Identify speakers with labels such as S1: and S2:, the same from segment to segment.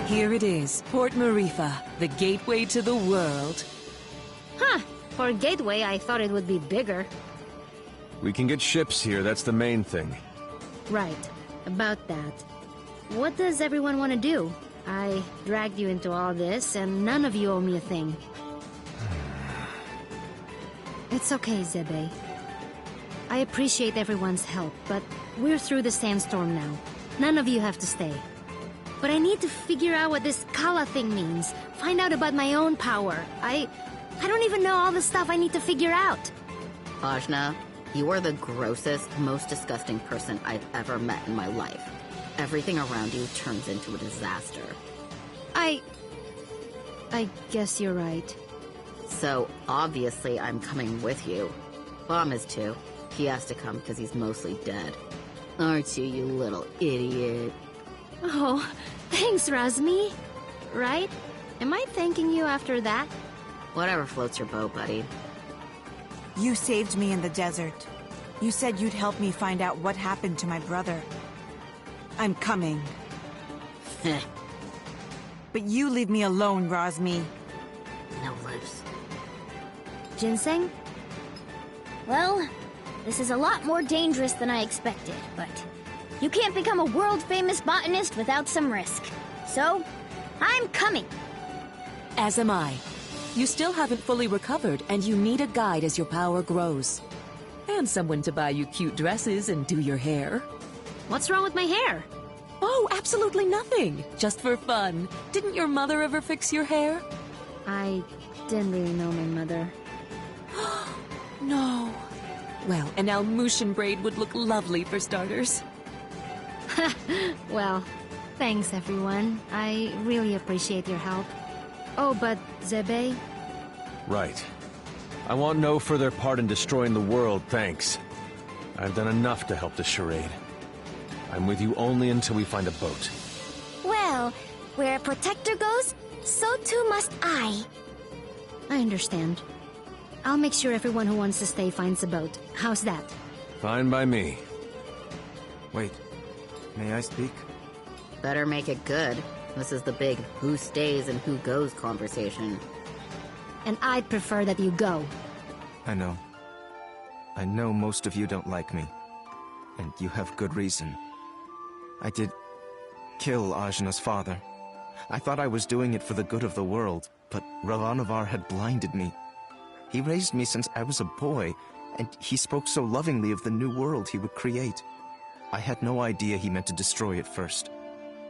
S1: Here it is, Port Marifa, the gateway to the world.
S2: Huh. For a gateway, I thought it would be bigger.
S3: We can get ships here, that's the main thing.
S2: Right. About that. What does everyone want to do? I dragged you into all this, and none of you owe me a thing. It's okay, Zebe. I appreciate everyone's help, but we're through the sandstorm now. None of you have to stay. But I need to figure out what this Kala thing means. Find out about my own power. I don't even know all the stuff I need to figure out.
S4: Ajna, you are the grossest, most disgusting person I've ever met in my life. Everything around you turns into a disaster.
S2: I guess you're right.
S4: So, obviously I'm coming with you. Bomb is too. He has to come because he's mostly dead. Aren't you, you little idiot?
S2: Oh, thanks, Razmi. Right? Am I thanking you after that?
S4: Whatever floats your boat, buddy.
S5: You saved me in the desert. You said you'd help me find out what happened to my brother. I'm coming. But you leave me alone, Razmi.
S4: No lips.
S2: Ginseng?
S6: Well, this is a lot more dangerous than I expected, but you can't become a world-famous botanist without some risk. So, I'm coming.
S1: As am I. You still haven't fully recovered, and you need a guide as your power grows. And someone to buy you cute dresses and do your hair.
S2: What's wrong with my hair?
S1: Oh, absolutely nothing. Just for fun. Didn't your mother ever fix your hair?
S2: I didn't really know my mother.
S1: No. Well, an Almushan braid would look lovely for starters.
S2: Well, thanks everyone. I really appreciate your help. Oh, but Zebe?
S3: Right. I want no further part in destroying the world, thanks. I've done enough to help the charade. I'm with you only until we find a boat.
S6: Well, where a protector goes, so too must I.
S2: I understand. I'll make sure everyone who wants to stay finds a boat. How's that?
S3: Fine by me.
S7: Wait, may I speak?
S4: Better make it good. This is the big who stays and who goes conversation.
S2: And I'd prefer that you go.
S7: I know. I know most of you don't like me. And you have good reason. I did kill Ajna's father. I thought I was doing it for the good of the world, but Ravanavar had blinded me. He raised me since I was a boy, and he spoke so lovingly of the new world he would create. I had no idea he meant to destroy it first.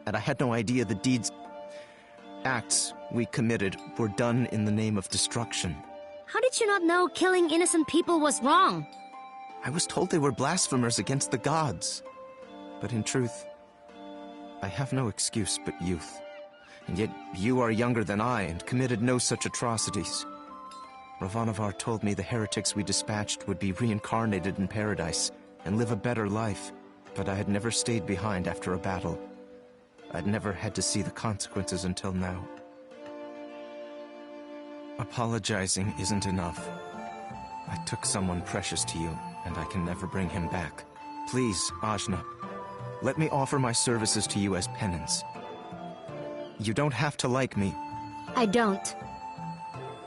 S7: And I had no idea the acts we committed were done in the name of destruction.
S2: How did you not know killing innocent people was wrong?
S7: I was told they were blasphemers against the gods. But in truth, I have no excuse but youth. And yet you are younger than I and committed no such atrocities. Ravanavar told me the heretics we dispatched would be reincarnated in paradise and live a better life, but I had never stayed behind after a battle. I'd never had to see the consequences until now. Apologizing isn't enough. I took someone precious to you, and I can never bring him back. Please, Ajna, let me offer my services to you as penance. You don't have to like me.
S2: I don't.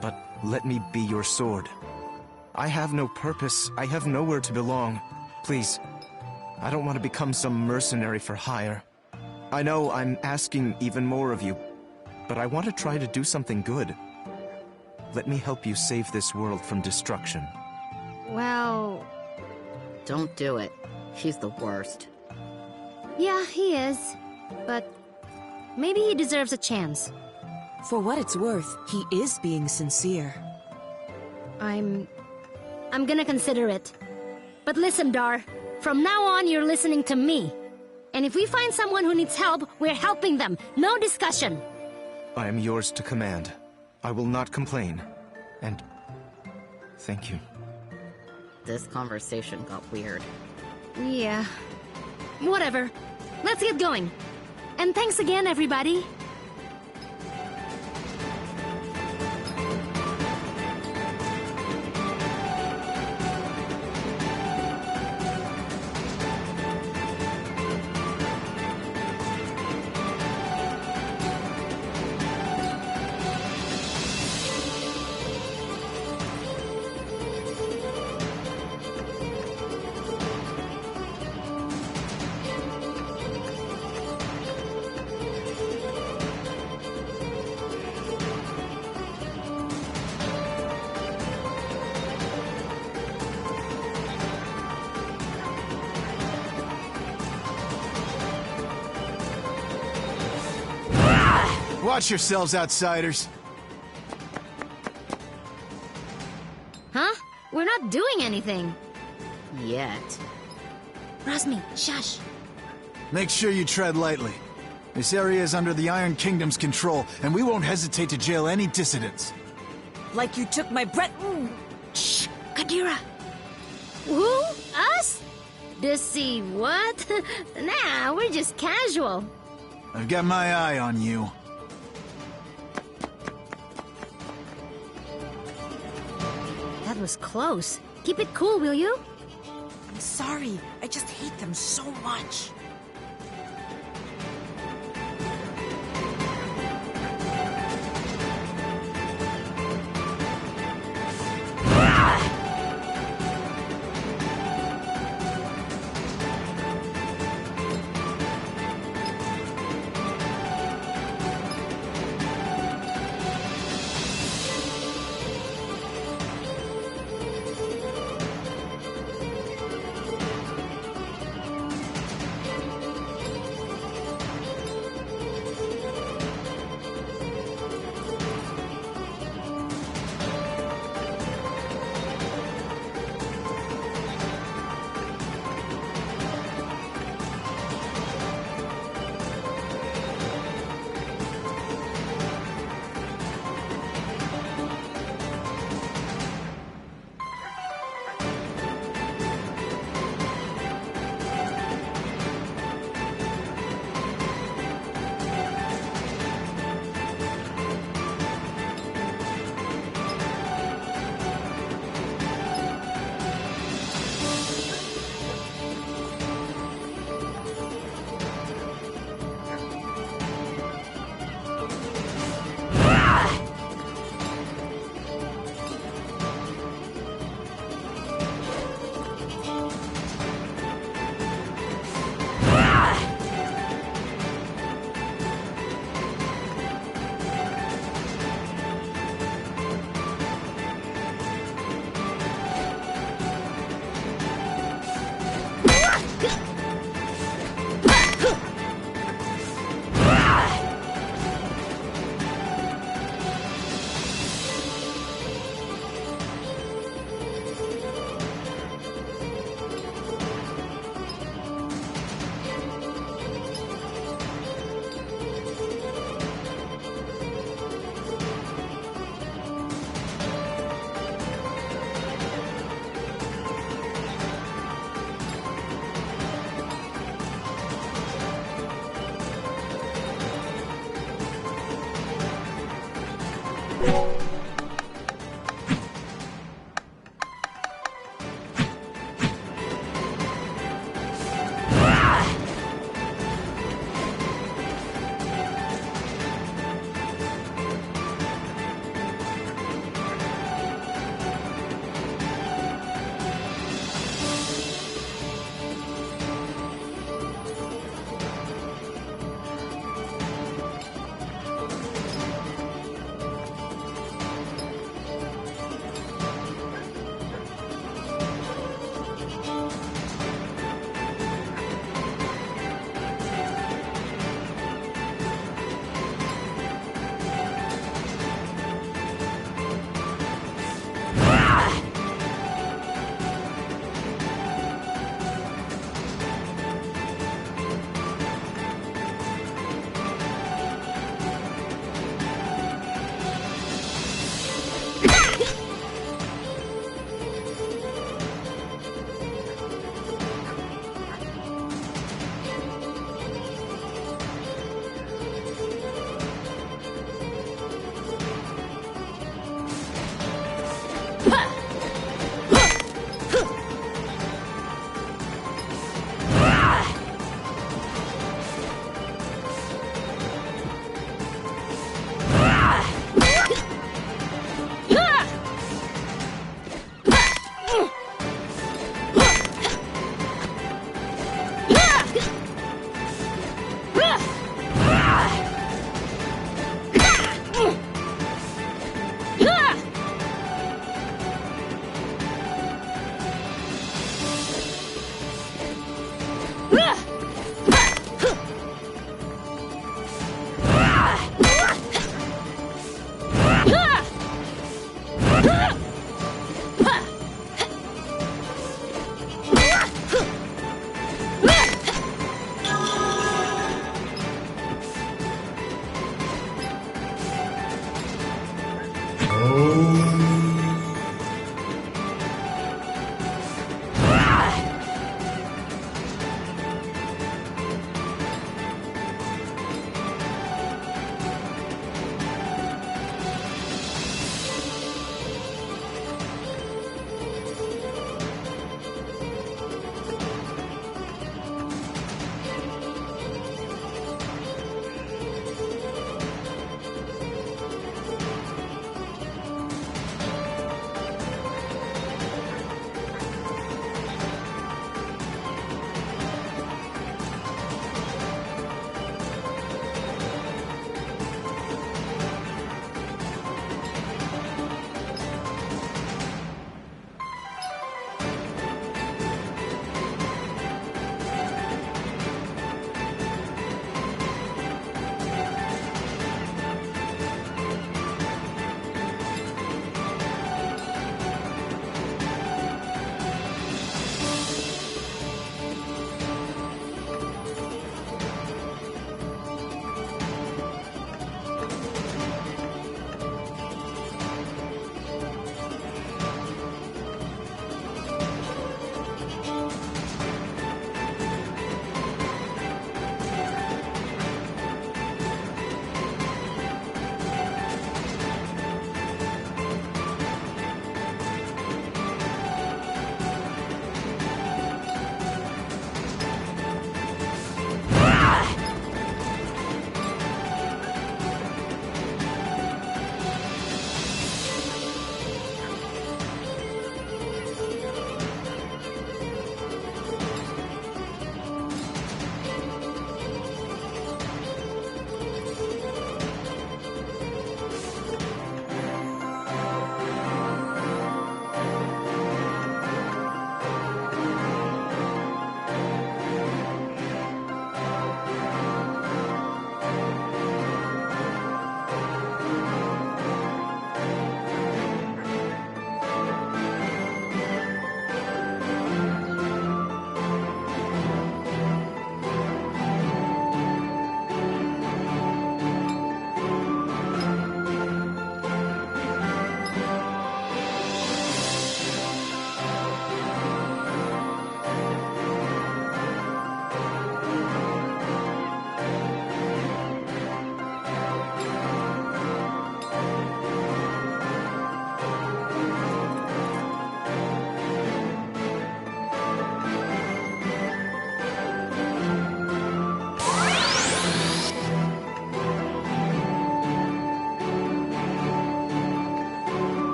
S7: But let me be your sword. I have no purpose. I have nowhere to belong. Please, I don't want to become some mercenary for hire. I know I'm asking even more of you, but I want to try to do something good. Let me help you save this world from destruction.
S2: Well...
S4: Don't do it. He's the worst.
S2: Yeah, he is. But maybe he deserves a chance.
S1: For what it's worth, he is being sincere.
S2: I'm gonna consider it. But listen, Dar. From now on, you're listening to me. And if we find someone who needs help, we're helping them. No discussion.
S7: I am yours to command. I will not complain. And thank you.
S4: This conversation got weird.
S2: Yeah. Whatever. Let's get going. And thanks again, everybody.
S8: Watch yourselves, outsiders.
S2: Huh? We're not doing anything.
S4: Yet.
S2: Rosmi, shush.
S8: Make sure you tread lightly. This area is under the Iron Kingdom's control, and we won't hesitate to jail any dissidents.
S5: Like you took my breath.
S2: Shh, Kadira. Who? Us? Dissy what? Nah, we're just casual.
S8: I've got my eye on you.
S2: That was close. Keep it cool, will you?
S5: I'm sorry. I just hate them so much.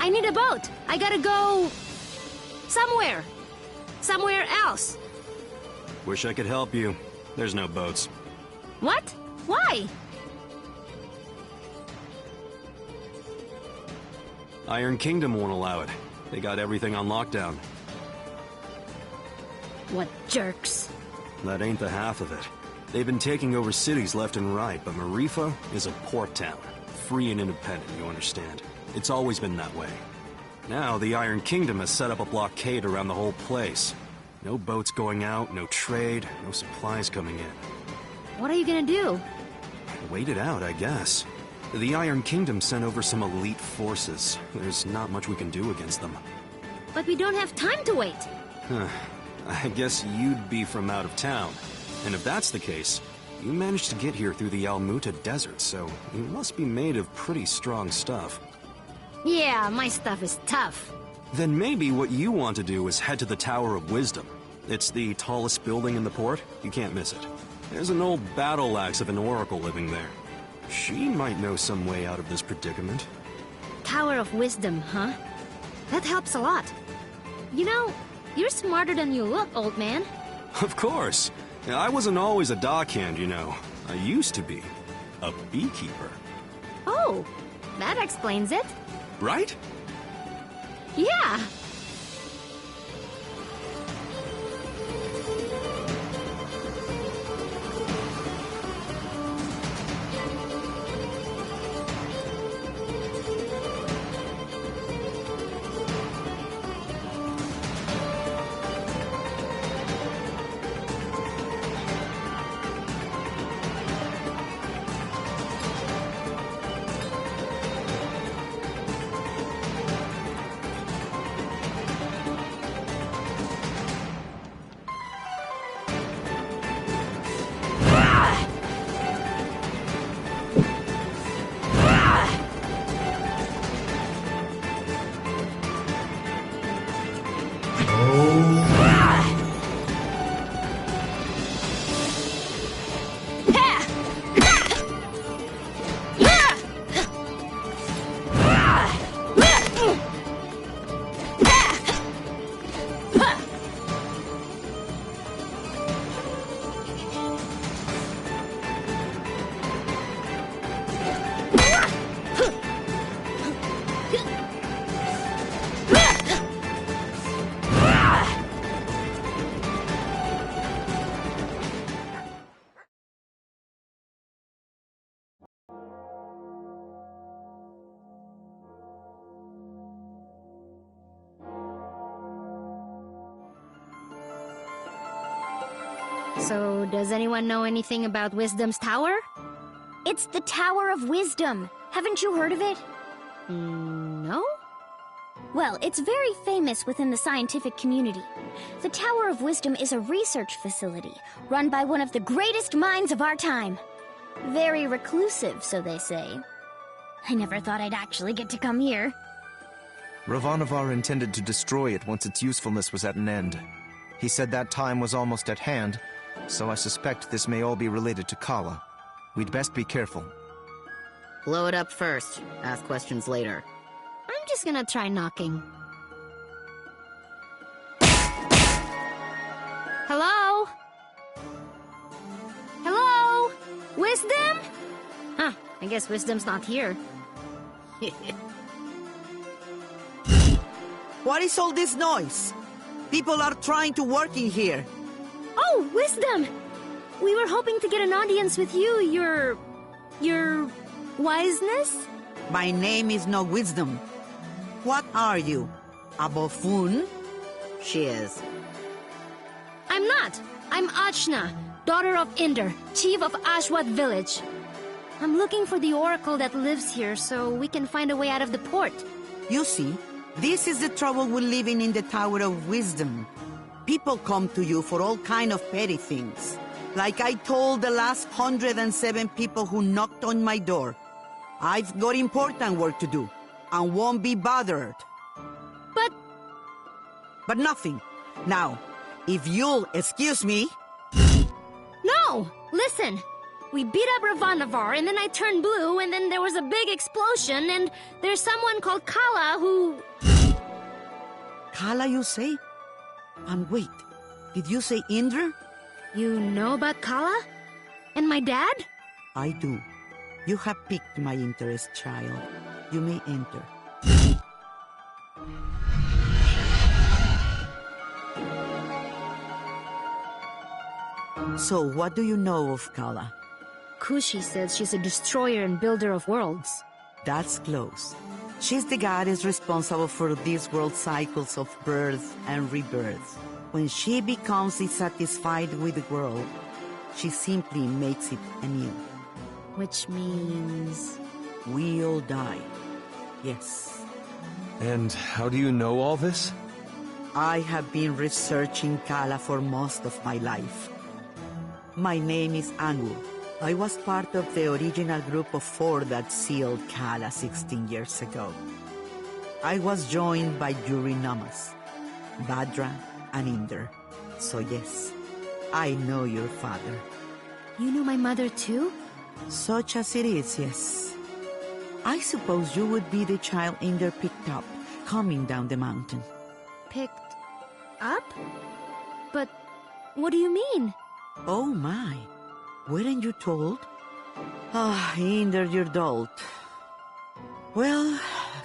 S2: I need a boat. I gotta go... somewhere. Somewhere else.
S9: Wish I could help you. There's no boats.
S2: What? Why?
S9: Iron Kingdom won't allow it. They got everything on lockdown.
S2: What jerks.
S9: That ain't the half of it. They've been taking over cities left and right, but Marifa is a port town. Free and independent, you understand. It's always been that way. Now, the Iron Kingdom has set up a blockade around the whole place. No boats going out, no trade, no supplies coming in.
S2: What are you gonna do?
S9: Wait it out, I guess. The Iron Kingdom sent over some elite forces. There's not much we can do against them.
S2: But we don't have time to wait.
S9: I guess you'd be from out of town. And if that's the case, you managed to get here through the Almuta Desert, so you must be made of pretty strong stuff.
S2: Yeah, my stuff is tough.
S9: Then maybe what you want to do is head to the Tower of Wisdom. It's the tallest building in the port. You can't miss it. There's an old battle axe of an oracle living there. She might know some way out of this predicament.
S2: Tower of Wisdom, huh? That helps a lot. You know, you're smarter than you look, old man.
S9: Of course. I wasn't always a dockhand, you know. I used to be a beekeeper.
S2: Oh, that explains it.
S9: Right?
S2: Yeah. So, does anyone know anything about Wisdom's Tower?
S6: It's the Tower of Wisdom. Haven't you heard of it?
S2: No?
S6: Well, it's very famous within the scientific community. The Tower of Wisdom is a research facility run by one of the greatest minds of our time. Very reclusive, so they say. I never thought I'd actually get to come here.
S7: Ravanavar intended to destroy it once its usefulness was at an end. He said that time was almost at hand, so I suspect this may all be related to Kala. We'd best be careful.
S4: Blow it up first. Ask questions later.
S2: I'm just gonna try knocking. Hello? Hello? Wisdom? Huh, I guess Wisdom's not here.
S10: What is all this noise? People are trying to work in here.
S2: Oh, Wisdom! We were hoping to get an audience with you, your wiseness?
S10: My name is no Wisdom. What are you? A buffoon?
S4: She is.
S2: I'm not. I'm Achna, daughter of Inder, chief of Ashwat village. I'm looking for the oracle that lives here so we can find a way out of the port.
S10: You see, this is the trouble with living in the Tower of Wisdom. People come to you for all kind of petty things. Like I told the last 107 people who knocked on my door. I've got important work to do, and won't be bothered. But nothing. Now, if you'll excuse me...
S2: No! Listen! We beat up Ravanavar, and then I turned blue, and then there was a big explosion, and there's someone called Kala who...
S10: Kala, you say? And wait, did you say Indra?
S2: You know about Kala? And my dad?
S10: I do. You have piqued my interest, child. You may enter. So, what do you know of Kala?
S2: Kushi says she's a destroyer and builder of worlds.
S10: That's close. She's the goddess responsible for these world cycles of birth and rebirth. When she becomes dissatisfied with the world, she simply makes it anew.
S2: Which means...
S10: we all die. Yes.
S3: And how do you know all this?
S10: I have been researching Kala for most of my life. My name is Angu. I was part of the original group of 4 that sealed Kala 16 years ago. I was joined by Yuri Namas, Badra, and Inder. So yes, I know your father.
S2: You know my mother too?
S10: Such as it is, yes. I suppose you would be the child Inder picked up, coming down the mountain.
S2: Picked up? But what do you mean?
S10: Oh my, weren't you told? Ah, Inder, you're dolt. Well,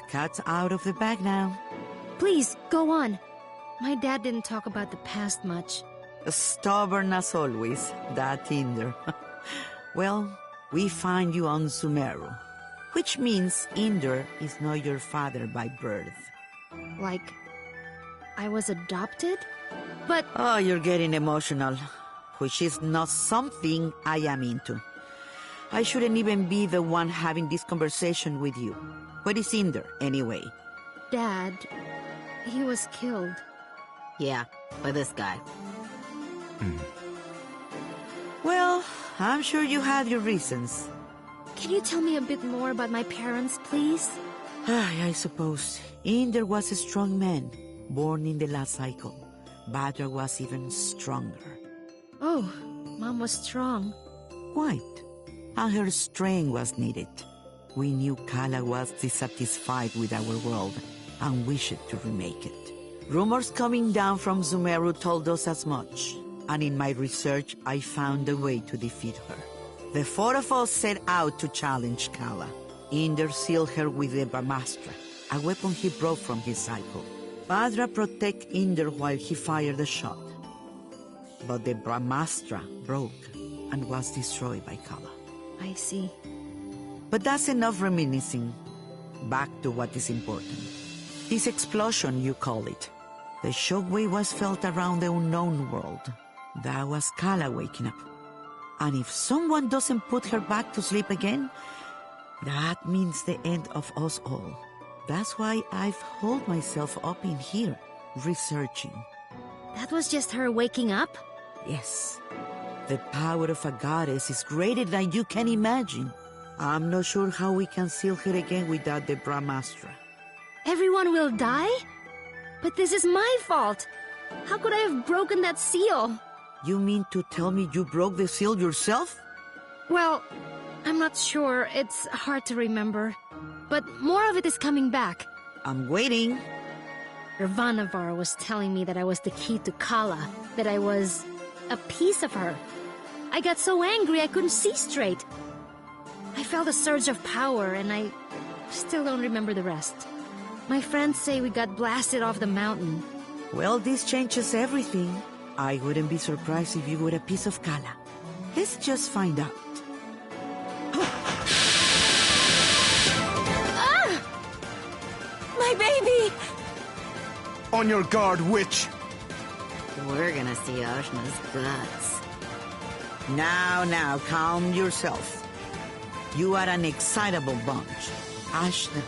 S10: cat's out of the bag now.
S2: Please, go on. My dad didn't talk about the past much.
S10: Stubborn as always, that Inder. Well, we find you on Sumeru, which means Inder is not your father by birth.
S2: Like, I was adopted? But...
S10: Oh, you're getting emotional, which is not something I am into. I shouldn't even be the one having this conversation with you. Where is Inder, anyway?
S2: Dad, he was killed.
S4: Yeah, by this guy.
S10: Well, I'm sure you had your reasons.
S2: Can you tell me a bit more about my parents, please?
S10: I suppose. Inder was a strong man, born in the last cycle. Badra was even stronger.
S2: Oh, Mom was strong.
S10: Quite. And her strength was needed. We knew Kala was dissatisfied with our world and wished to remake it. Rumors coming down from Sumeru told us as much, and in my research I found a way to defeat her. The 4 of us set out to challenge Kala. Inder sealed her with the Brahmastra, a weapon he brought from his cycle. Badra protect Inder while he fired the shot. But the Brahmastra broke and was destroyed by Kala.
S2: I see.
S10: But that's enough reminiscing. Back to what is important. This explosion, you call it. The shockwave was felt around the unknown world. That was Kala waking up. And if someone doesn't put her back to sleep again, that means the end of us all. That's why I've holed myself up in here, researching.
S2: That was just her waking up?
S10: Yes. The power of a goddess is greater than you can imagine. I'm not sure how we can seal her again without the Brahmastra.
S2: Everyone will die? But this is my fault. How could I have broken that seal?
S10: You mean to tell me you broke the seal yourself?
S2: Well, I'm not sure. It's hard to remember. But more of it is coming back.
S10: I'm waiting.
S2: Ravanavar was telling me that I was the key to Kala, that I was a piece of her. I got so angry I couldn't see straight. I felt a surge of power, and I still don't remember the rest. My friends say we got blasted off the mountain.
S10: Well, this changes everything. I wouldn't be surprised if you were a piece of Kala. Let's just find out.
S1: My baby!
S7: On your guard, witch!
S4: We're gonna see Ajna's guts.
S10: Now, calm yourself. You are an excitable bunch. Ajna,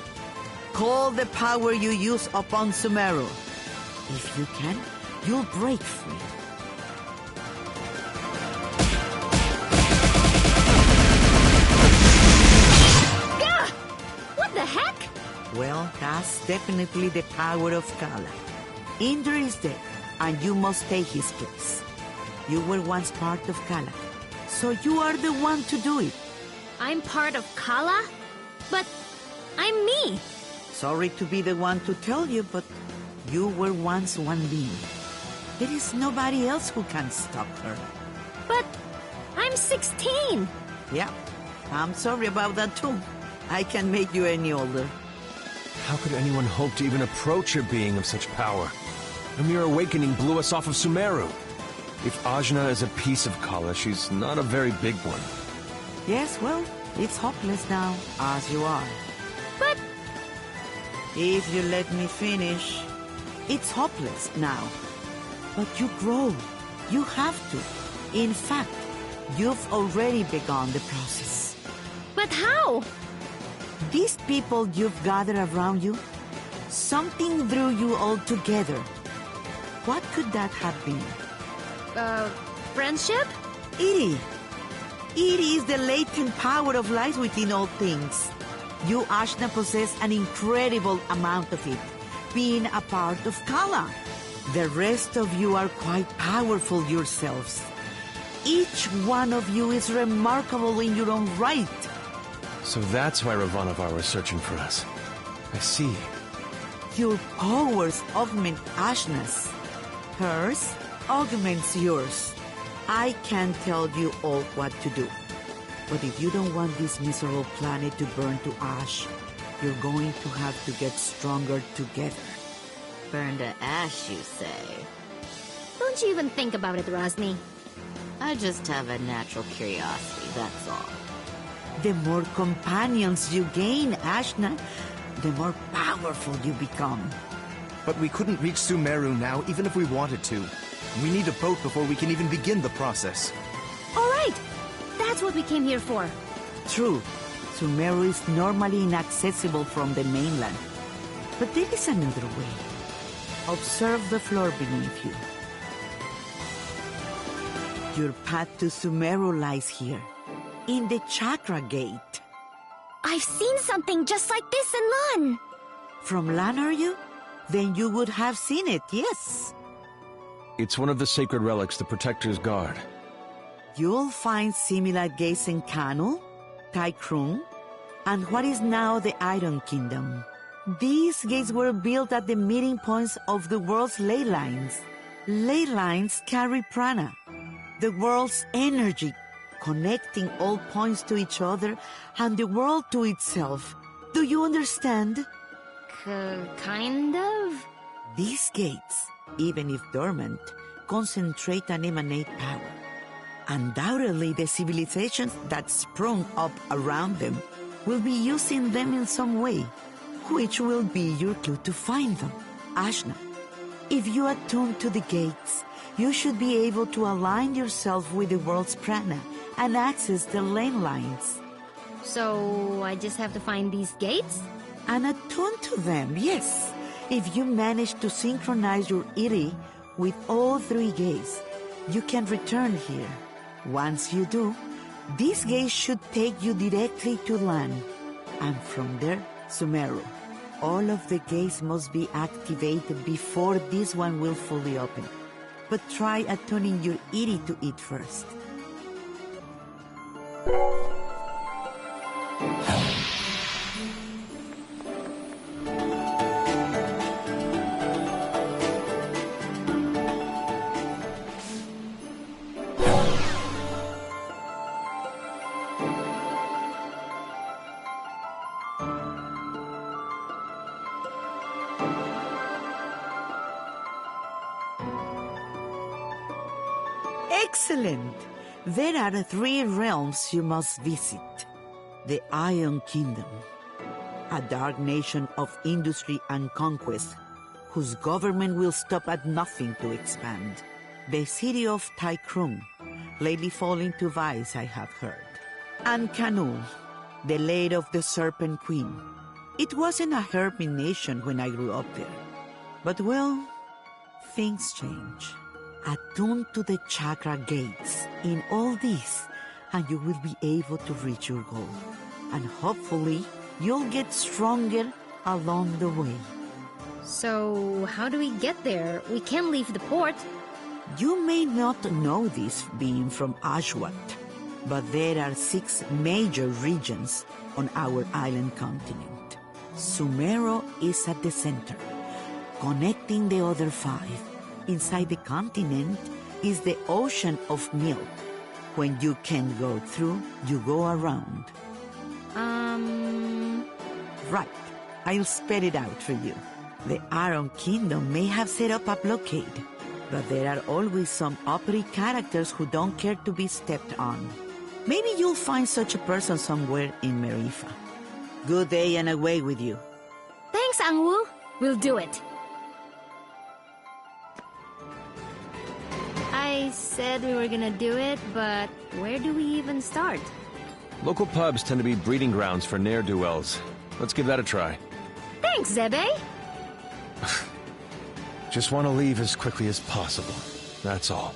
S10: call the power you use upon Sumeru. If you can, you'll break free.
S2: Gah! What the heck?
S10: Well, that's definitely the power of Kala. Inder is dead, and you must take his place. You were once part of Kala, so you are the one to do it.
S2: I'm part of Kala? But I'm me.
S10: Sorry to be the one to tell you, but you were once one being. There is nobody else who can stop her.
S2: But I'm 16.
S10: Yeah, I'm sorry about that too. I can't make you any older.
S3: How could anyone hope to even approach a being of such power? A mere awakening blew us off of Sumeru. If Ajna is a piece of Kala, she's not a very big one.
S10: Yes, well, it's hopeless now, as you are.
S2: But
S10: if you let me finish, it's hopeless now. But you grow. You have to. In fact, you've already begun the process.
S2: But how?
S10: These people you've gathered around you, something drew you all together. What could that have been?
S2: Friendship?
S10: It is the latent power of life within all things. You, Ajna, possess an incredible amount of it, being a part of Kala. The rest of you are quite powerful yourselves. Each one of you is remarkable in your own right.
S3: So that's why Ravanavar was searching for us. I see.
S10: Your powers augment Ajna's. Hers augments yours. I can tell you all what to do. But if you don't want this miserable planet to burn to ash, you're going to have to get stronger together.
S4: Burn to ash, you say?
S2: Don't you even think about it, Rosny.
S4: I just have a natural curiosity, that's all.
S10: The more companions you gain, Ajna, the more powerful you become.
S7: But we couldn't reach Sumeru now, even if we wanted to. We need a boat before we can even begin the process.
S2: All right. That's what we came here for.
S10: True. Sumeru is normally inaccessible from the mainland. But there is another way. Observe the floor beneath you. Your path to Sumeru lies here, in the Chakra Gate.
S6: I've seen something just like this in Lan.
S10: From Lan, are you? Then you would have seen it, yes.
S3: It's one of the sacred relics the Protector's guard.
S10: You'll find similar gates in Kanu, Kaikrung, and what is now the Iron Kingdom. These gates were built at the meeting points of the world's ley lines. Ley lines carry prana, the world's energy, connecting all points to each other and the world to itself. Do you understand?
S2: kind of?
S10: These gates, even if dormant, concentrate and emanate power. Undoubtedly, the civilizations that sprung up around them will be using them in some way, which will be your clue to find them. Ashna, if you attune to the gates, you should be able to align yourself with the world's prana and access the lane lines.
S2: So, I just have to find these gates?
S10: And attune to them, yes. If you manage to synchronize your iri with all three gates, you can return here. Once you do, these gates should take you directly to land. And from there, Sumeru. All of the gates must be activated before this one will fully open. But try attuning your iri to it first. Excellent! There are 3 realms you must visit. The Iron Kingdom, a dark nation of industry and conquest, whose government will stop at nothing to expand. The city of Tykrung, lately falling to vice, I have heard. And Canul, the lair of the Serpent Queen. It wasn't a hermit nation when I grew up there. But well, things change. Attune to the chakra gates in all this, and you will be able to reach your goal. And hopefully, you'll get stronger along the way.
S2: So, how do we get there? We can't leave the port.
S10: You may not know this being from Ashwat, but there are 6 major regions on our island continent. Sumero is at the center, connecting the other 5. Inside the continent is the ocean of milk. When you can't go through, you go around. Right. I'll spell it out for you. The Iron Kingdom may have set up a blockade, but there are always some uppity characters who don't care to be stepped on. Maybe you'll find such a person somewhere in Marifa. Good day and away with you.
S2: Thanks, Angwu. We'll do it. I said we were gonna do it, but where do we even start?
S3: Local pubs tend to be breeding grounds for ne'er-do-wells. Let's give that a try.
S2: Thanks, Zebe.
S3: Just want to leave as quickly as possible. That's all.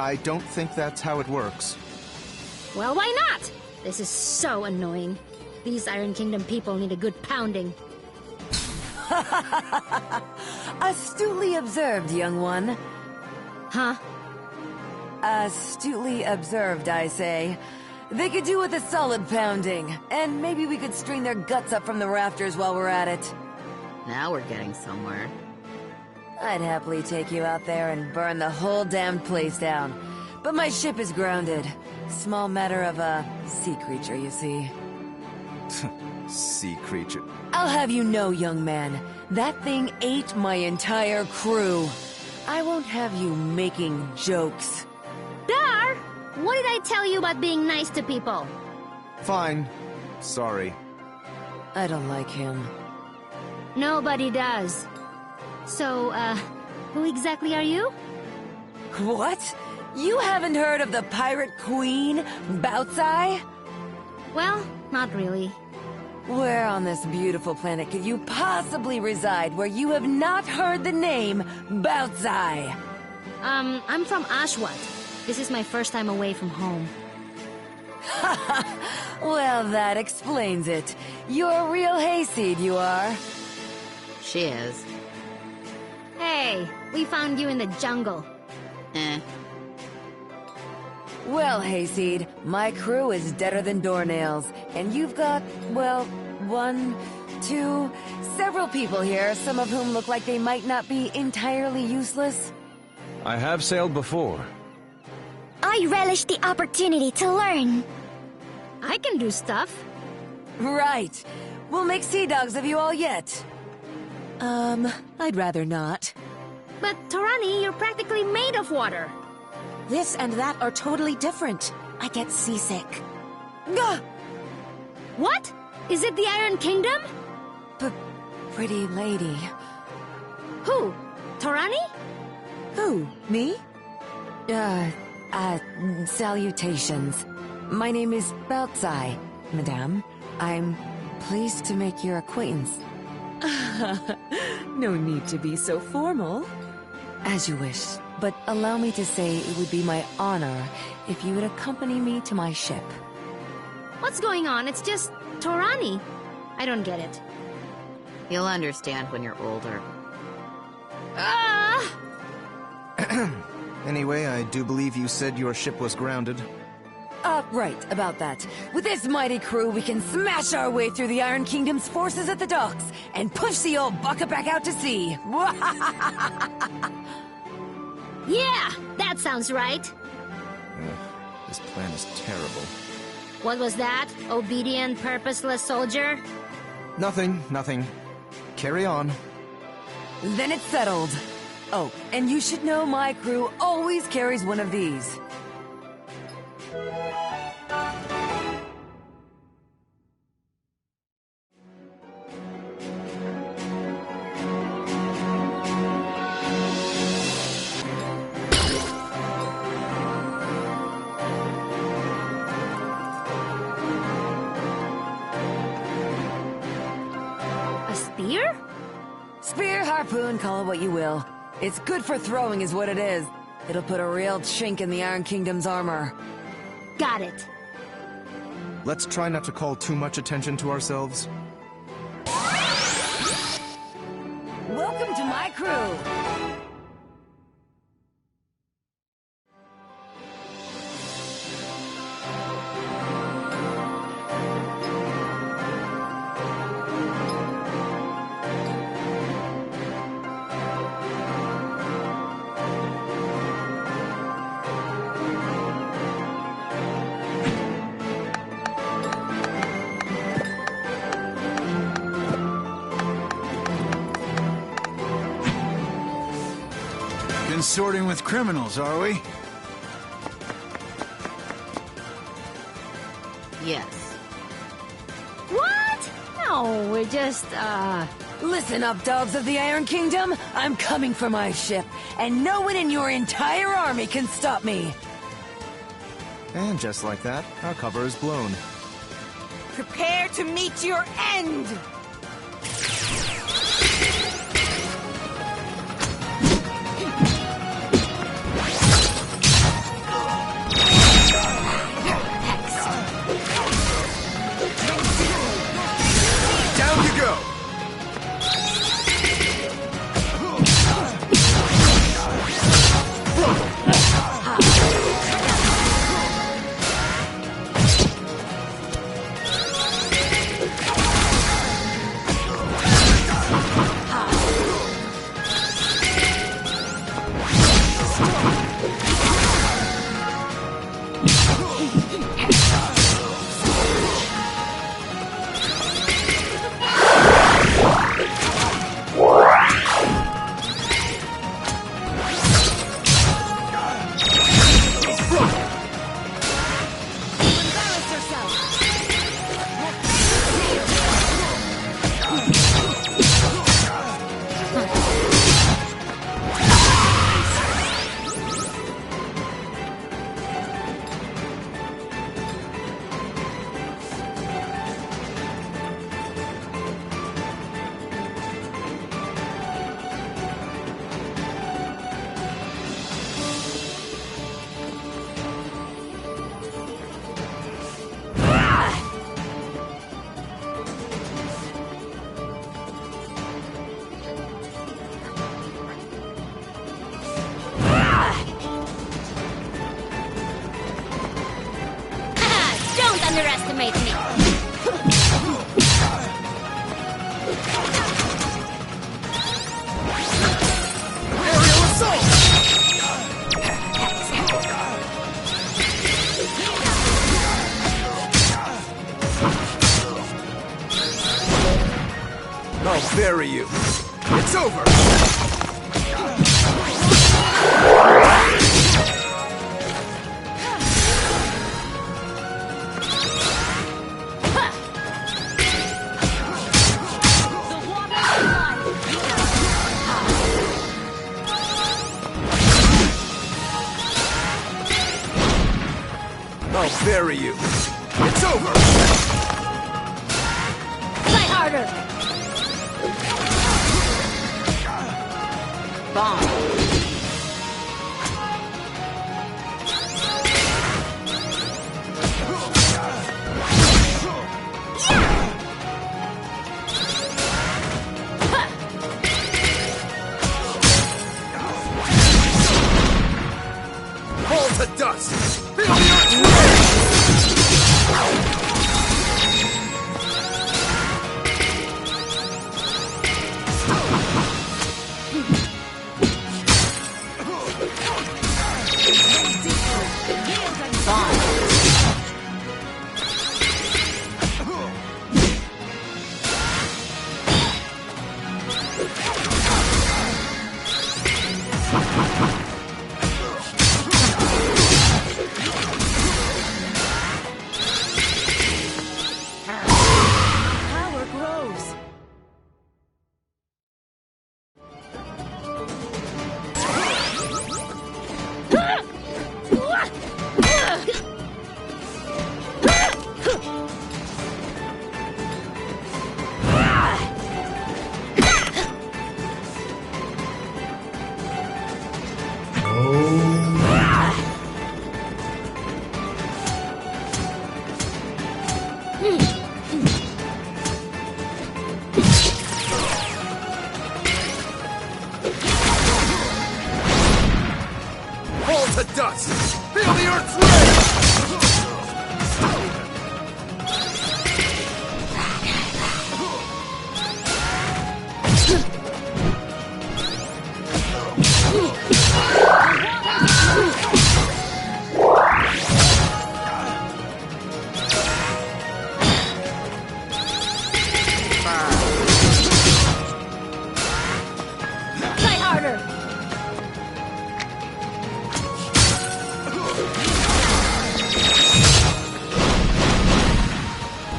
S7: I don't think that's how it works.
S2: Well, why not? This is so annoying. These Iron Kingdom people need a good pounding.
S1: Astutely observed, young one.
S2: Huh?
S1: Astutely observed, I say. They could do with a solid pounding, and maybe we could string their guts up from the rafters while we're at it.
S4: Now we're getting somewhere.
S1: I'd happily take you out there and burn the whole damned place down. But my ship is grounded. Small matter of a sea creature, you see.
S7: Sea creature.
S1: I'll have you know, young man, that thing ate my entire crew. I won't have you making jokes.
S2: Dar! What did I tell you about being nice to people?
S7: Fine. Sorry.
S1: I don't like him.
S2: Nobody does. So, who exactly are you?
S1: What? You haven't heard of the pirate queen, Bautzai?
S2: Well, not really.
S1: Where on this beautiful planet could you possibly reside where you have not heard the name Bautzai?
S2: I'm from Ashwat. This is my first time away from home.
S11: Well, that explains it. You're a real hayseed, you are.
S4: She is.
S2: Hey, we found you in the jungle.
S11: Well, hayseed, my crew is deader than doornails, and you've got, well, one, two, several people here, some of whom look like they might not be entirely useless.
S3: I have sailed before.
S6: I relish the opportunity to learn.
S2: I can do stuff.
S11: Right. We'll make sea dogs of you all yet.
S1: I'd rather not.
S2: But, Torani, you're practically made of water.
S1: This and that are totally different. I get seasick.
S11: Gah!
S2: What? Is it the Iron Kingdom?
S11: Pretty lady.
S2: Who? Torani?
S1: Who? Me?
S11: Salutations. My name is Beltzai, madame. I'm pleased to make your acquaintance.
S1: No need to be so formal.
S11: As you wish, but allow me to say it would be my honor if you would accompany me to my ship.
S2: What's going on? It's just Torani. I don't get it.
S4: You'll understand when you're older.
S2: Ah!
S7: Anyway, I do believe you said your ship was grounded.
S11: Right, about that. With this mighty crew, we can smash our way through the Iron Kingdom's forces at the docks and push the old bucket back out to sea.
S2: Yeah, that sounds right.
S7: This plan is terrible.
S2: What was that? Obedient, purposeless soldier?
S7: Nothing. Carry on.
S11: Then it's settled. Oh, and you should know my crew always carries one of these.
S2: A spear?
S11: Spear, harpoon, call it what you will. It's good for throwing is what it is. It'll put a real chink in the Iron Kingdom's armor.
S2: Got it.
S7: Let's try not to call too much attention to ourselves.
S11: Welcome to my crew!
S8: Consorting with criminals, are we?
S4: Yes.
S2: What? No, we're just,
S11: Listen up, dogs of the Iron Kingdom. I'm coming for my ship, and no one in your entire army can stop me.
S7: And just like that, our cover is blown.
S5: Prepare to meet your end!
S8: Down you go!
S2: underestimate me.
S8: Aerial assault! I'll bury you. It's over! I'll bury you. It's over!
S2: Try harder!
S4: Bomb.
S8: Fall to dust! Feel the earth rage!
S1: Power grows.
S8: Fall to dust! Feel the earth's rage!
S2: Try harder!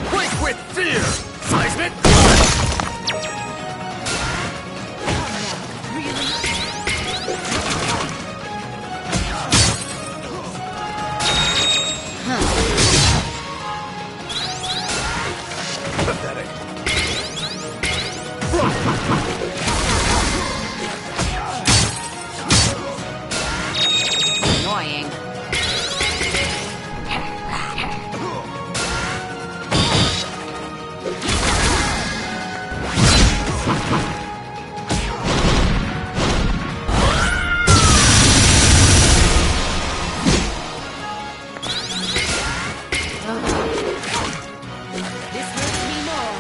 S8: Quake with fear! Seismic pathetic.
S4: Annoying.
S1: This hurts me more.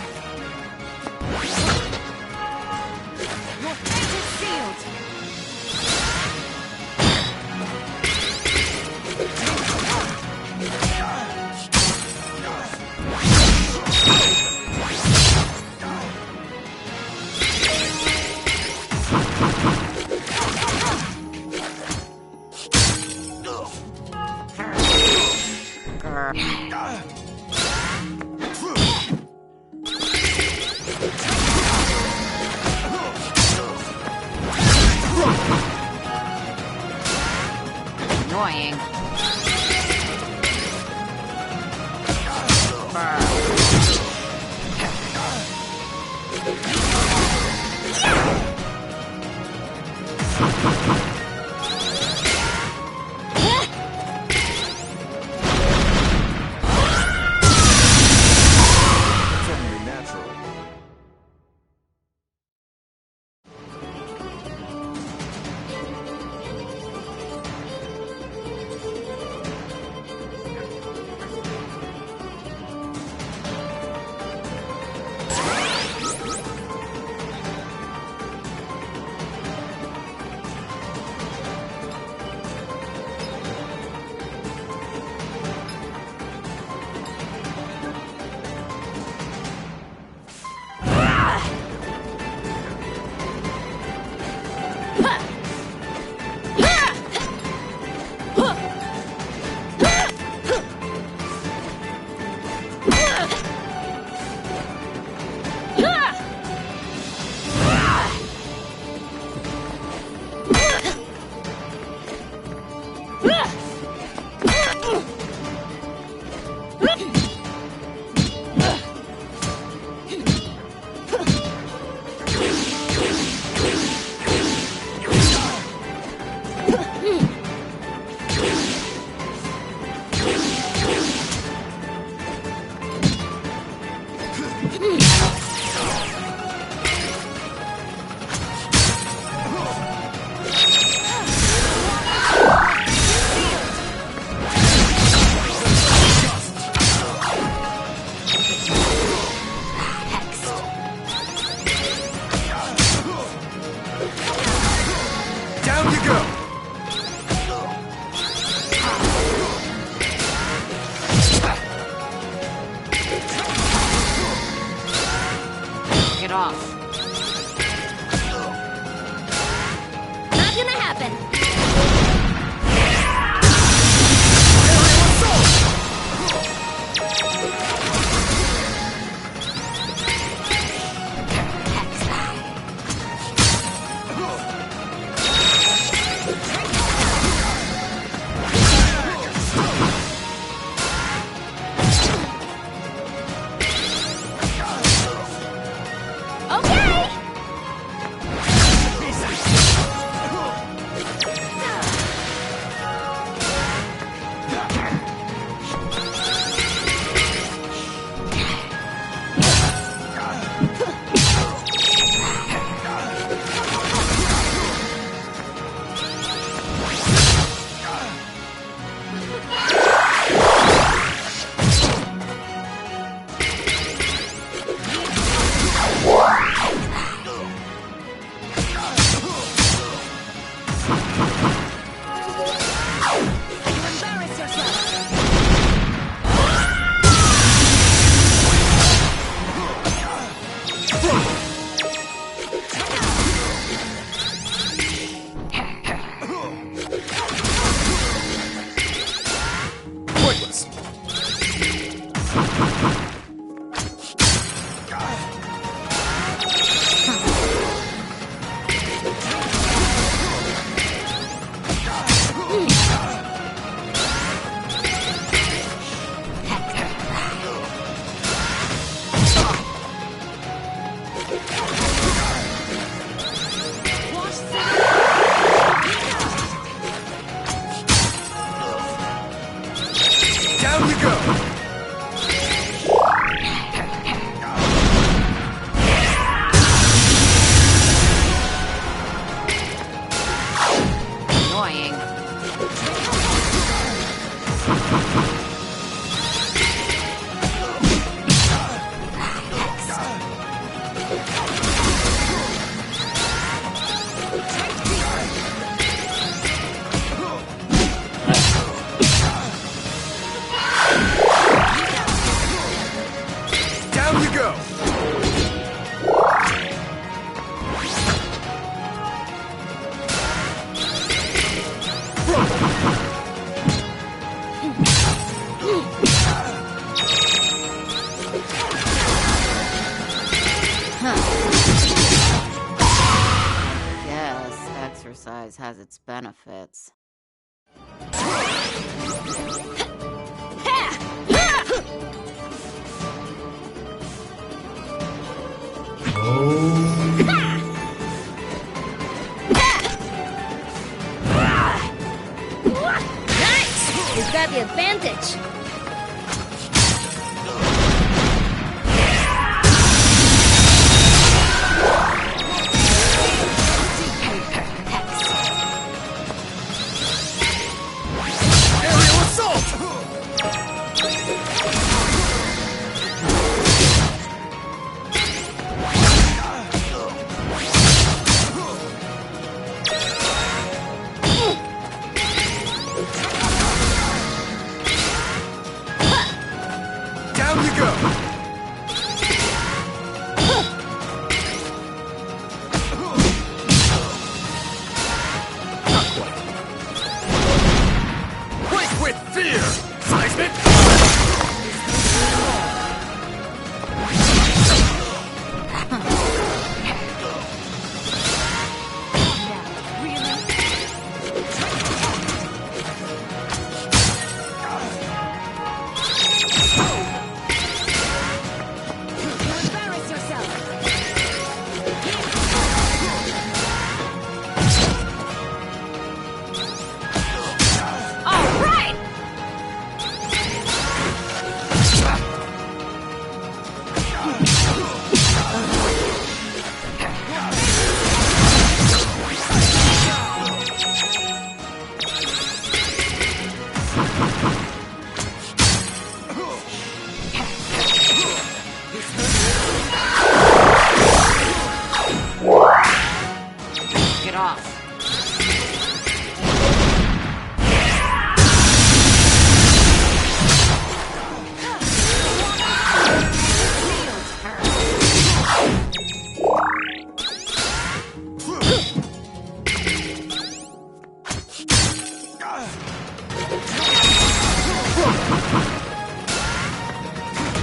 S1: Your fate is sealed.
S4: Annoying.
S8: It's only natural.
S7: Down you go!
S4: Get off.
S6: Not gonna happen. Okay!
S7: Pointless. Down you go!
S4: Annoying.
S7: Down you go!
S4: Yes, exercise has its benefits.
S6: Nice! He's got the advantage.
S7: Aerial assault!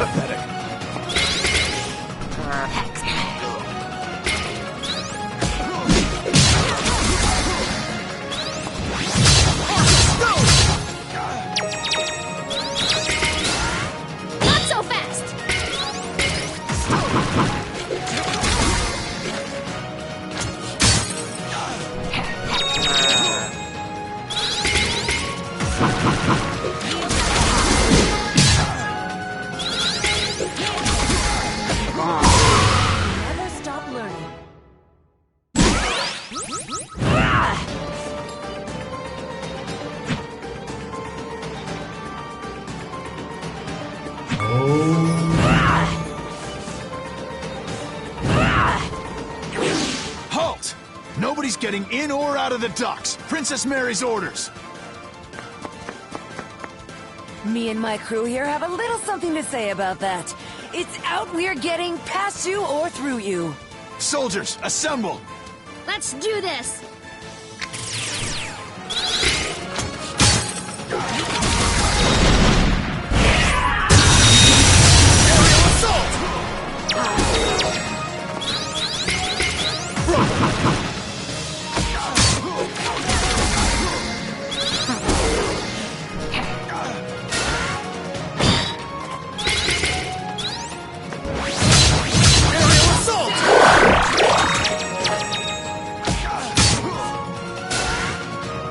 S8: pathetic.
S6: Not so fast!
S1: Never stop learning.
S8: Halt! Nobody's getting in or out of the docks. Princess Mary's orders.
S11: Me and my crew here have a little something to say about that. It's out we're getting past you or through you.
S8: Soldiers, assemble!
S6: Let's do this!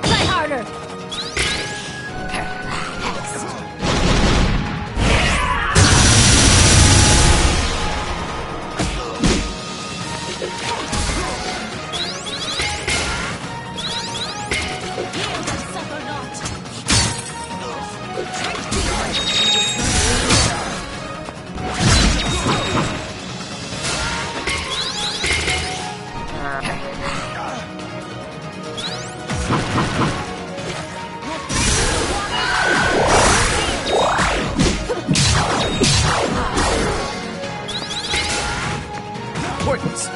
S6: Try harder!
S8: Pointless.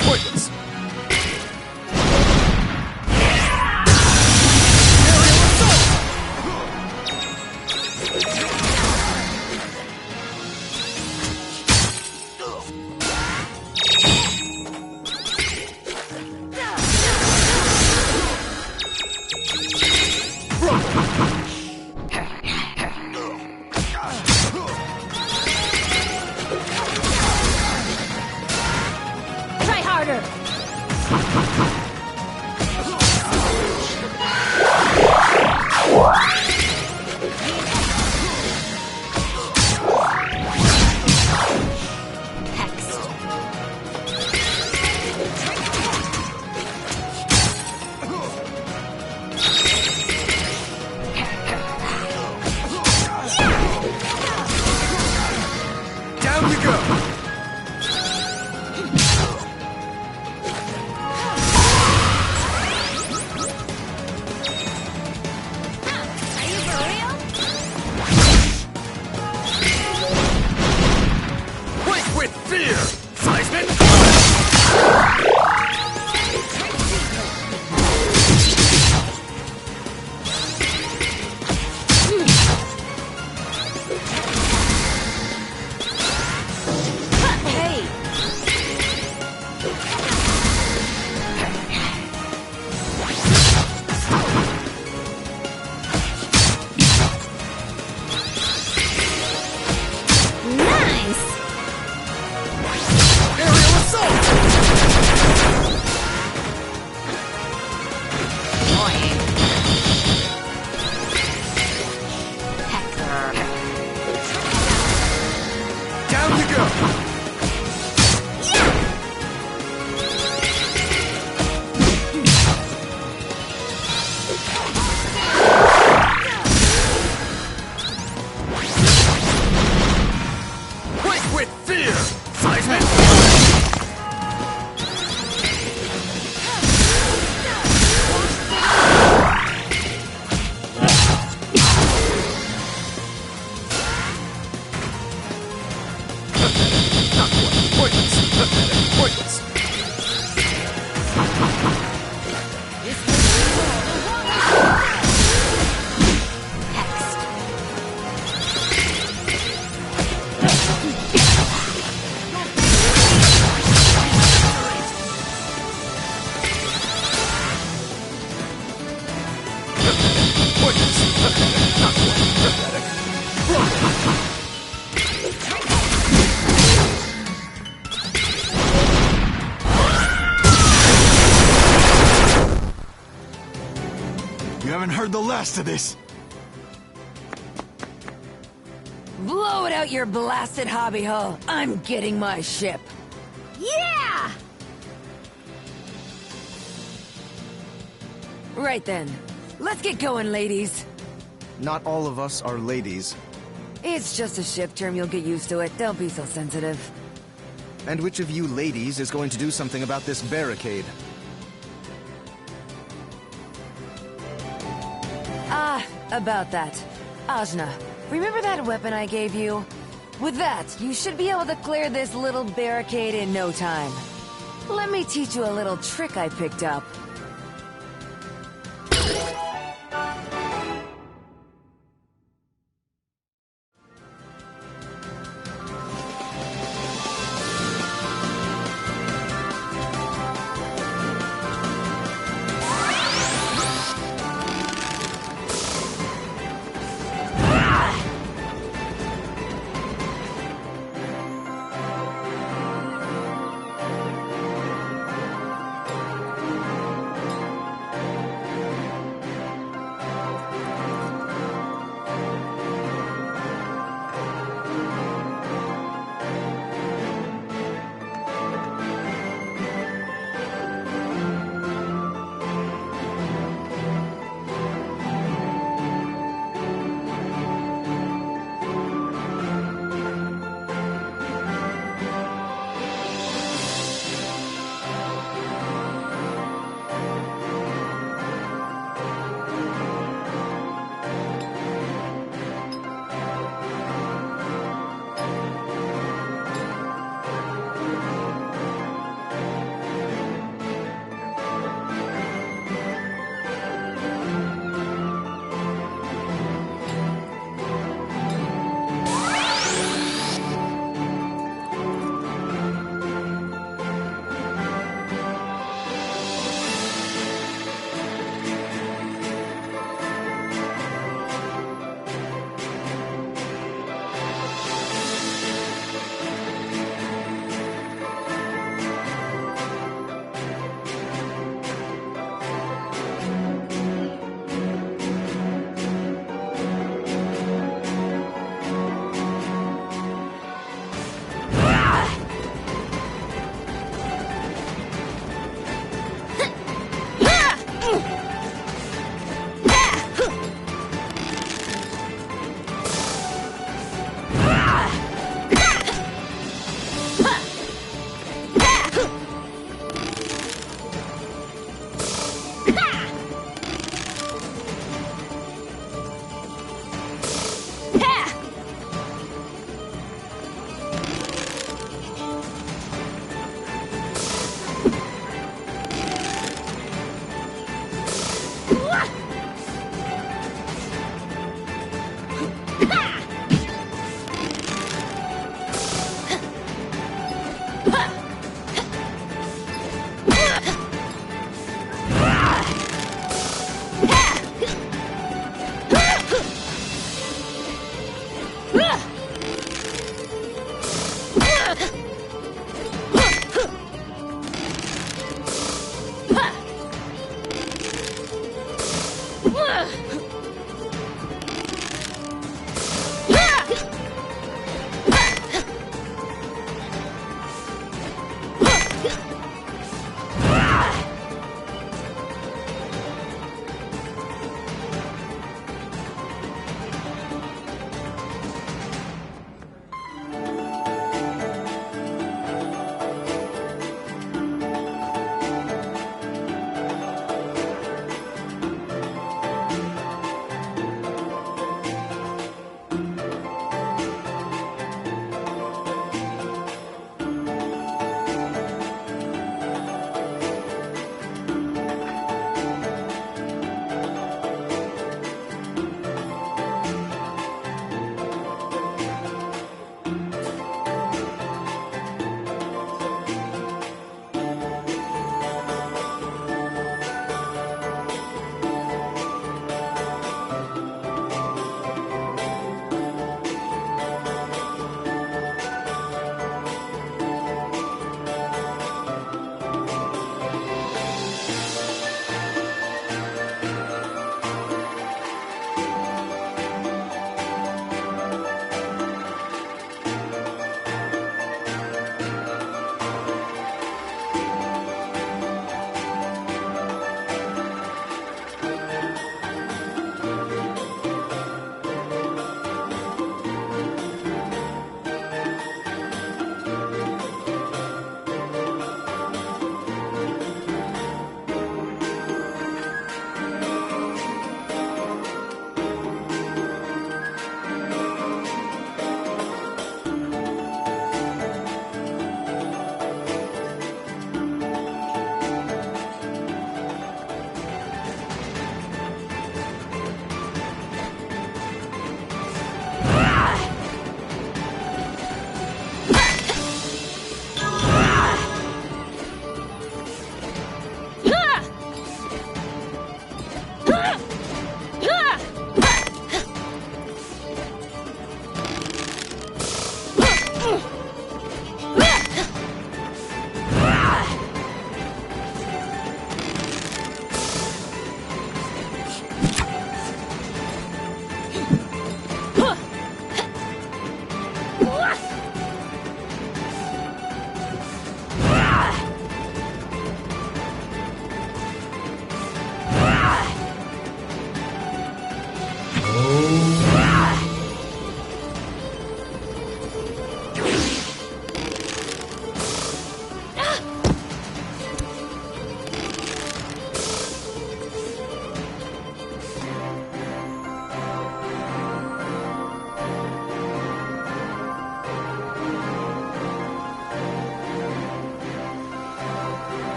S8: Pointless.
S6: Try harder!
S8: You haven't heard the last of this!
S11: Blow it out your blasted hobby hull. I'm getting my ship.
S6: Yeah!
S11: Right then. Let's get going, ladies.
S7: Not all of us are ladies.
S11: It's just a ship term, you'll get used to it. Don't be so sensitive.
S7: And which of you ladies is going to do something about this barricade?
S11: About that. Ajna, remember that weapon I gave you? With that, you should be able to clear this little barricade in no time. Let me teach you a little trick I picked up.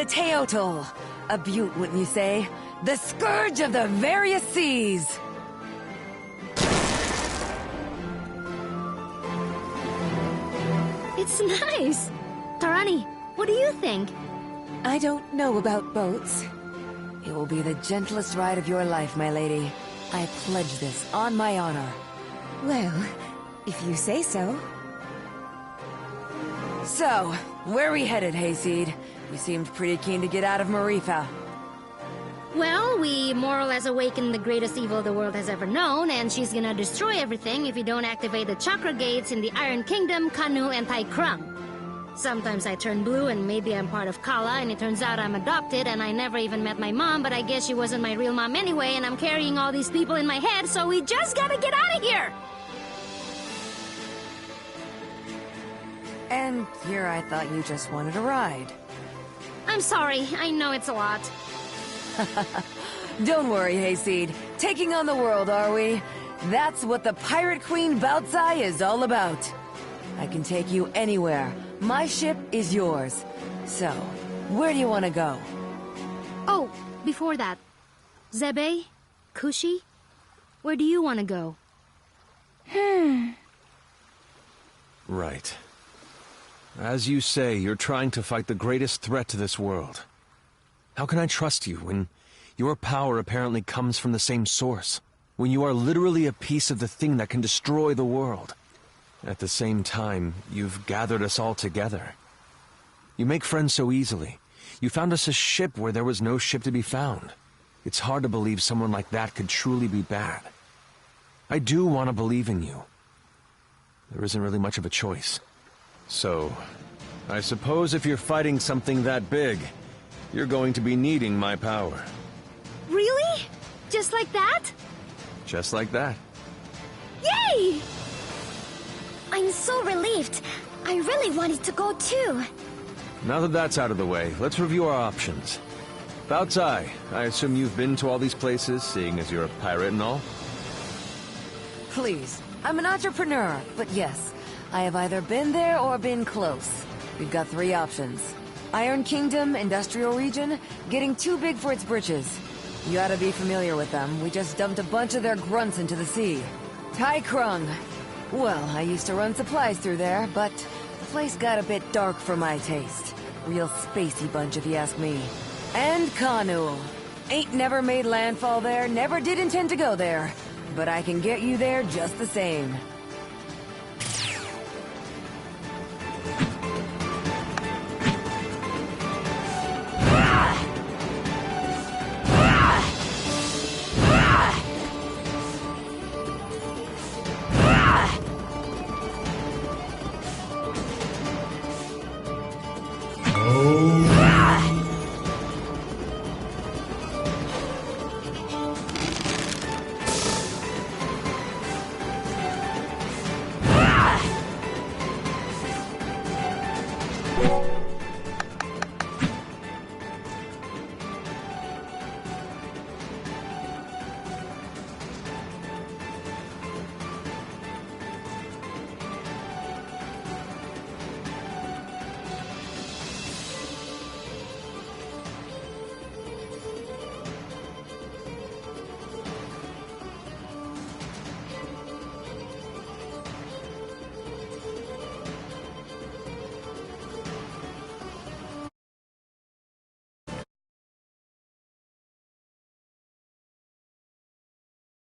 S11: the Teotl. A beaut, wouldn't you say? The scourge of the various seas!
S2: It's nice! Tarani, what do you think?
S11: I don't know about boats. It will be the gentlest ride of your life, my lady. I pledge this on my honor.
S12: Well, if you say so.
S11: So, where are we headed, Hayseed? You seemed pretty keen to get out of Marifa.
S2: Well, we more or less awakened the greatest evil the world has ever known, and she's gonna destroy everything if we don't activate the chakra gates in the Iron Kingdom, Kanu, and Tai Krung. Sometimes I turn blue and maybe I'm part of Kala, and it turns out I'm adopted and I never even met my mom, but I guess she wasn't my real mom anyway, and I'm carrying all these people in my head, so we just gotta get out of here!
S11: And here I thought you just wanted a ride.
S2: I'm sorry, I know it's a lot.
S11: Don't worry, Hayseed. Taking on the world, are we? That's what the Pirate Queen Bautzai is all about. I can take you anywhere. My ship is yours. So, where do you want to go?
S2: Oh, before that. Zebe? Kushi? Where do you want to go?
S3: Right. As you say, you're trying to fight the greatest threat to this world. How can I trust you when your power apparently comes from the same source? When you are literally a piece of the thing that can destroy the world? At the same time, you've gathered us all together. You make friends so easily. You found us a ship where there was no ship to be found. It's hard to believe someone like that could truly be bad. I do want to believe in you. There isn't really much of a choice. So, I suppose if you're fighting something that big, you're going to be needing my power.
S2: Really? Just like that?
S3: Just like that.
S2: Yay!
S6: I'm so relieved. I really wanted to go too.
S3: Now that that's out of the way, let's review our options. Bautzai, I assume you've been to all these places, seeing as you're a pirate and all?
S11: Please, I'm an entrepreneur, but yes, I have either been there or been close. We've got 3 options. Iron Kingdom, Industrial Region, getting too big for its britches. You ought to be familiar with them. We just dumped a bunch of their grunts into the sea. Tai Krung. Well, I used to run supplies through there, but the place got a bit dark for my taste. Real spacey bunch if you ask me. And Kanu. Ain't never made landfall there, never did intend to go there. But I can get you there just the same.